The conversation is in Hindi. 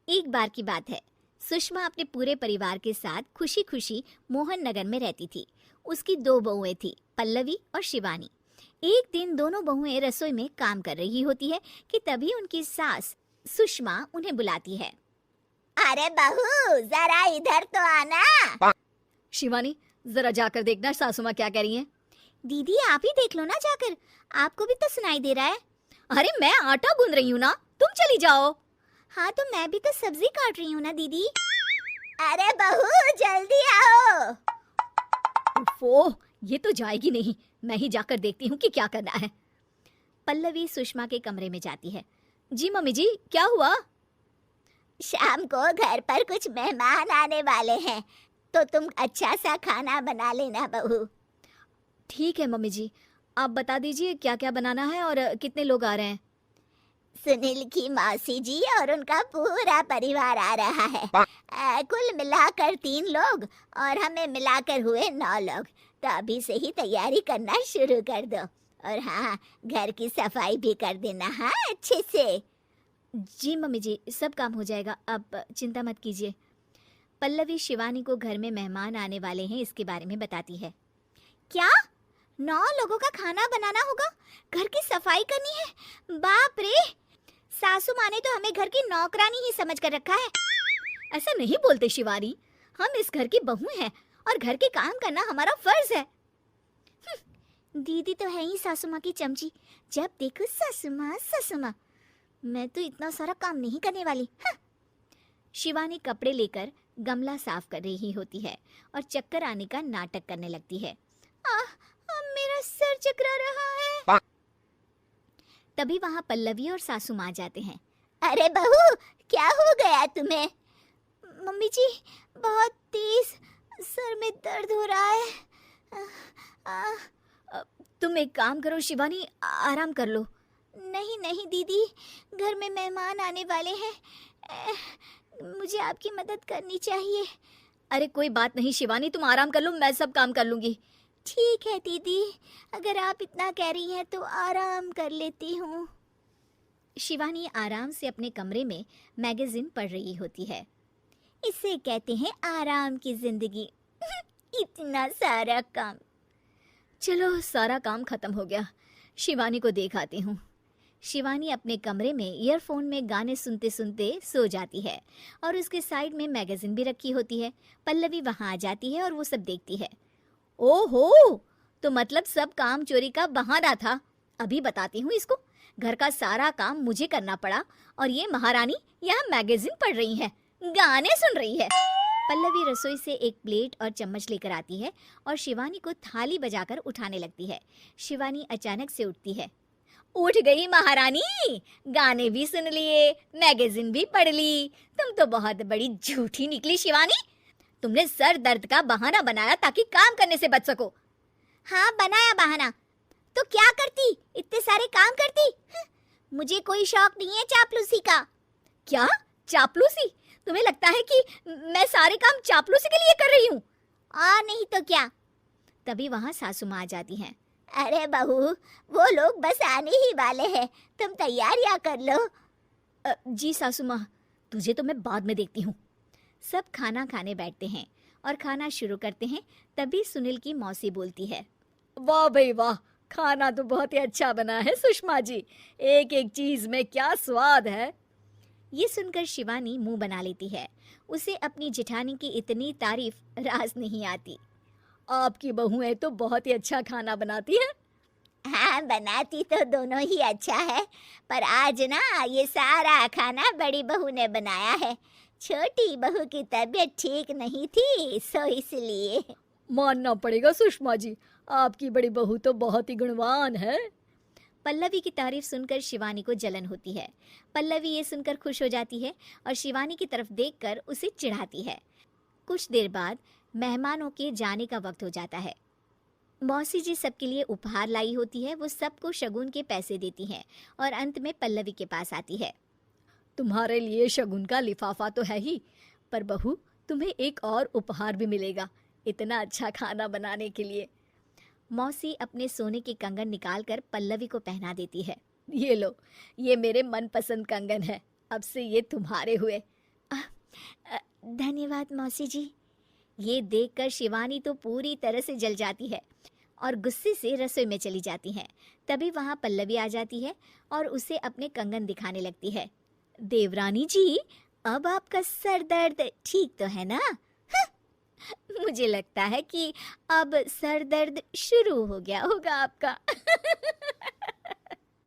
एक बार की बात है। सुषमा अपने पूरे परिवार के साथ खुशी खुशी मोहन नगर में रहती थी। उसकी दो बहुएं थी, पल्लवी और शिवानी। एक दिन दोनों बहुएं रसोई में काम कर रही होती है कि तभी उनकी सास सुषमा उन्हें बुलाती है। अरे बहू, जरा इधर तो आना। शिवानी, जरा जाकर देखना सासू माँ क्या कह रही हैं। दीदी आप ही देख लो ना जाकर, आपको भी तो सुनाई दे रहा है। अरे मैं आटा गूंद रही हूँ ना, तुम चली जाओ। हाँ तो मैं भी तो सब्जी काट रही हूँ ना दीदी। अरे बहू, जल्दी आओ। ओह, ये तो जाएगी नहीं। मैं ही जाकर देखती हूँ कि क्या करना है। पल्लवी सुषमा के कमरे में जाती है। जी मम्मी जी, क्या हुआ? शाम को घर पर कुछ मेहमान आने वाले हैं, तो तुम अच्छा सा खाना बना लेना बहू। ठीक है मम्मी जी, आप बता दीजिए क्या क्या बनाना है और कितने लोग आ रहे हैं। सुनील की मौसी जी और उनका पूरा परिवार आ रहा है। कुल मिलाकर 3 लोग और हमें मिलाकर हुए 9 लोग। तो अभी से ही तैयारी करना शुरू कर दो। और हाँ, घर की सफाई भी कर देना, हाँ, अच्छे से। जी मम्मी जी, सब काम हो जाएगा, आप चिंता मत कीजिए। पल्लवी शिवानी को घर में मेहमान आने वाले हैं इसके बारे में बताती है। क्या 9 लोगों का खाना बनाना होगा, घर की सफाई करनी है? बाप रे, सासू माँ ने तो हमें घर की नौकरानी ही समझ कर रखा है। ऐसा नहीं बोलते शिवानी, हम इस घर की बहू हैं और घर के काम करना हमारा फर्ज है। दीदी तो है ही सासू माँ की चमची, जब देखो सासू माँ सासू माँ। मैं तो इतना सारा काम नहीं करने वाली। शिवानी कपड़े लेकर गमला साफ कर रही होती है और चक्कर आने का नाटक करने लगती है। मेरा सर चकरा रहा है। तभी वहां पल्लवी और सासू माँ जाते हैं। अरे बहू, क्या हो गया तुम्हें? मम्मी जी, बहुत तेज सर में दर्द हो रहा है। तुम एक काम करो शिवानी, आराम कर लो। नहीं नहीं दीदी, घर में मेहमान आने वाले हैं, मुझे आपकी मदद करनी चाहिए। अरे कोई बात नहीं शिवानी, तुम आराम कर लो, मैं सब काम कर लूंगी। ठीक है दीदी, अगर आप इतना कह रही हैं तो आराम कर लेती हूँ। शिवानी आराम से अपने कमरे में मैगजीन पढ़ रही होती है। इसे कहते हैं आराम की जिंदगी। इतना सारा काम। चलो, सारा काम खत्म हो गया, शिवानी को देख आती हूँ। शिवानी अपने कमरे में ईयरफोन में गाने सुनते सुनते सो जाती है और उसके साइड में मैगजीन भी रखी होती है। पल्लवी वहां आ जाती है और वो सब देखती है। ओहो, तो मतलब सब काम चोरी का बहाना था। अभी बताती हूँ इसको। घर का सारा काम मुझे करना पड़ा और ये महारानी यहाँ मैगजीन पढ़ रही है, गाने सुन रही है। पल्लवी रसोई से एक प्लेट और चम्मच लेकर आती है और शिवानी को थाली बजाकर उठाने लगती है। शिवानी अचानक से उठती है। उठ गई महारानी, गाने भी सुन लिए, मैगजीन भी पढ़ ली। तुम तो बहुत बड़ी झूठी निकली शिवानी। तुमने सर दर्द का बहाना बनाया ताकि काम करने से बच सको। हाँ, बनाया बहाना, तो क्या करती, इतने सारे काम करती। मुझे कोई शौक नहीं है चापलूसी का। क्या चापलूसी? तुम्हें लगता है कि मैं सारे काम चापलूसी के लिए कर रही हूँ? और नहीं तो क्या। तभी वहाँ सासू माँ आ जाती हैं। अरे बहू, वो लोग बस आने ही वाले हैं, तुम तैयारियां कर लो। जी सासू माँ, तुझे तो मैं बाद में देखती हूँ। सब खाना खाने बैठते हैं और खाना शुरू करते हैं। तभी सुनील की मौसी बोलती है। वाह भाई वाह, खाना तो बहुत ही अच्छा बना है सुषमा जी, एक एक चीज में क्या स्वाद है। ये सुनकर शिवानी मुंह बना लेती है। उसे अपनी जेठानी की इतनी तारीफ रास नहीं आती। आपकी बहुएं तो बहुत ही अच्छा खाना बनाती हैं। हाँ, बनाती तो दोनों ही अच्छा है, पर आज ना ये सारा खाना बड़ी बहू ने बनाया है। छोटी बहू की तबीयत ठीक नहीं थी, सो इसलिए। मानना पड़ेगा सुषमा जी, आपकी बड़ी बहू तो बहुत ही गुणवान है। पल्लवी की तारीफ सुनकर शिवानी को जलन होती है। पल्लवी ये सुनकर खुश हो जाती है और शिवानी की तरफ देखकर उसे चिढ़ाती है। कुछ देर बाद मेहमानों के जाने का वक्त हो जाता है। मौसी जी सबके लिए उपहार लाई होती है। वो सबको शगुन के पैसे देती हैं और अंत में पल्लवी के पास आती है। तुम्हारे लिए शगुन का लिफाफा तो है ही, पर बहू तुम्हें एक और उपहार भी मिलेगा इतना अच्छा खाना बनाने के लिए। मौसी अपने सोने के कंगन निकालकर पल्लवी को पहना देती है। ये लो, ये मेरे मनपसंद कंगन है, अब से ये तुम्हारे हुए। धन्यवाद मौसी जी। ये देखकर शिवानी तो पूरी तरह से जल जाती है और गुस्से से रसोई में चली जाती है। तभी वहाँ पल्लवी आ जाती है और उसे अपने कंगन दिखाने लगती है। देवरानी जी, अब आपका सर दर्द ठीक तो है ना? मुझे लगता है कि अब सर दर्द शुरू हो गया होगा आपका।